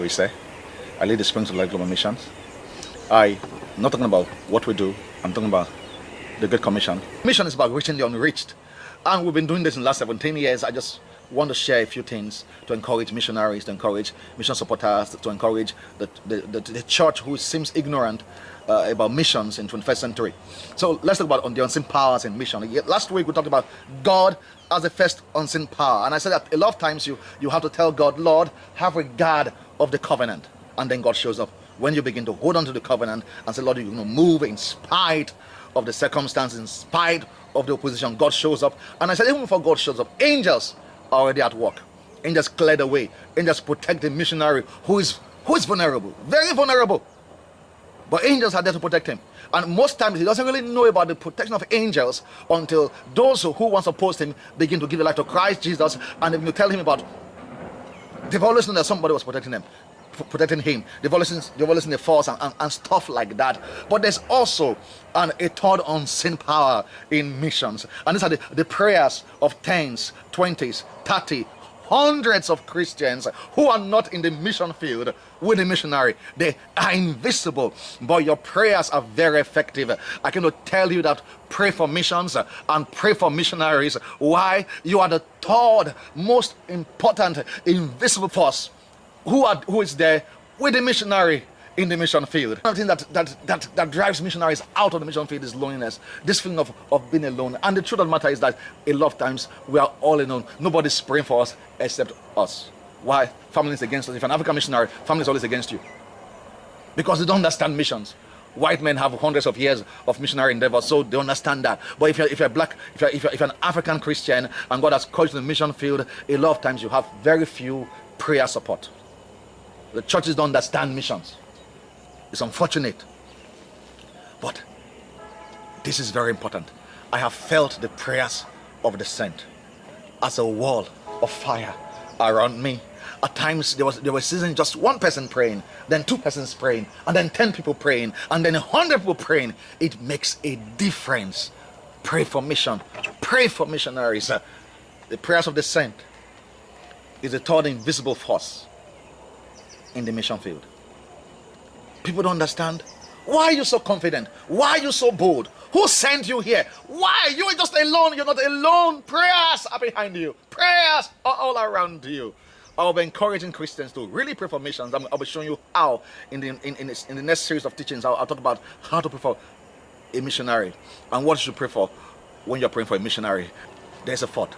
Oise. I lead the Springs of Light Global Missions. I'm not talking about what we do, I'm talking about the Great Commission. Mission is about reaching the unreached. And we've been doing this in the last 17 years. I just want to share a few things to encourage missionaries, to encourage mission supporters, to encourage the church who seems ignorant about missions in 21st century. So let's talk about the unseen powers in mission. Last week we talked about God as the first unseen power. And I said that a lot of times you have to tell God, Lord, have regard of the covenant. And then God shows up. When you begin to hold on to the covenant and say, Lord, you're going to move in spite of the circumstances, in spite of the opposition, God shows up. And I said, even before God shows up, angels are already at work. Angels clear the way. Angels protect the missionary who is vulnerable, very vulnerable. But angels are there to protect him. And most times he doesn't really know about the protection of angels until those who once opposed him begin to give their life to Christ Jesus, and then you tell him about, they've always known that somebody was protecting him. They've always seen the force and stuff like that. But there's also a third unseen power in missions, and these are the prayers of tens, 20s, 30, hundreds of Christians who are not in the mission field with the missionary. They are invisible, but your prayers are very effective. I cannot tell you that pray for missions and pray for missionaries. Why? You are the third most important invisible force who is there with the missionary in the mission field. One thing that drives missionaries out of the mission field is loneliness. This feeling of being alone. And the truth of the matter is that a lot of times we are all alone. Nobody's praying for us except us. Why? Family is against us. If an African missionary, family is always against you. Because they don't understand missions. White men have hundreds of years of missionary endeavor, so they understand that. But if you're black, if you're an African Christian and God has called you to the mission field, a lot of times you have very few prayer support. The churches don't understand missions. It's unfortunate. But this is very important. I have felt the prayers of the saint as a wall of fire around me. At times there was seasons just one person praying, then two persons praying, and then 10 people praying, and then 100 people praying. It makes a difference. Pray for mission. Pray for missionaries. The prayers of the saint is a third invisible force in the mission field. People don't understand. Why are you so confident? Why are you so bold? Who sent you here? Why? You are just alone. You're not alone. Prayers are behind you. Prayers are all around you. I'll be encouraging Christians to really pray for missions. I'll be showing you how in the next series of teachings. I'll talk about how to pray for a missionary and what you should pray for when you're praying for a missionary. There's a thought.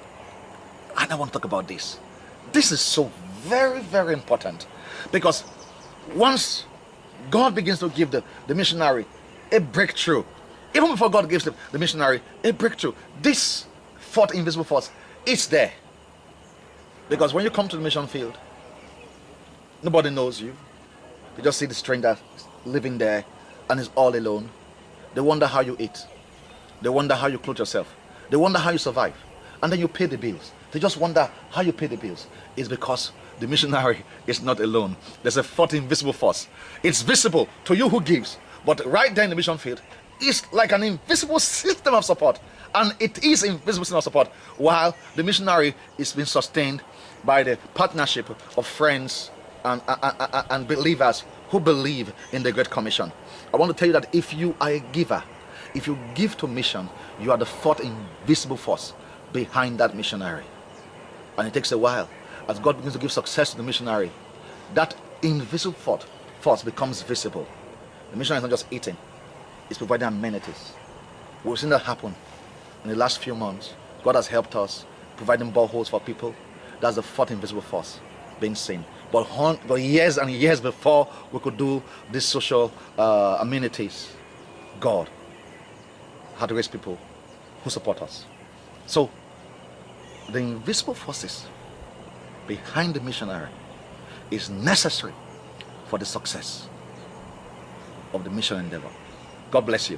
And I want to talk about this. This is so very, very important. Because once God begins to give the missionary a breakthrough, even before God gives the missionary a breakthrough, this fourth invisible force is there. Because when you come to the mission field, nobody knows you. You just see the stranger living there and is all alone. They wonder how you eat. They wonder how you clothe yourself. They wonder how you survive. And then you pay the bills. They just wonder how you pay the bills. It's because the missionary is not alone. There's a fourth invisible force. It's visible to you who gives, but right there in the mission field, it's like an invisible system of support. And it is invisible system of support, while the missionary is being sustained by the partnership of friends and believers who believe in the Great Commission. I want to tell you that if you are a giver, if you give to mission, you are the fourth invisible force behind that missionary. And it takes a while. As God begins to give success to the missionary, that invisible force becomes visible. The missionary is not just eating, it's providing amenities. We've seen that happen in the last few months. God has helped us providing boreholes for people. That's the fourth invisible force being seen. But years and years before we could do these social amenities, God had to raise people who support us. So the invisible forces behind the missionary is necessary for the success of the mission endeavor. God bless you.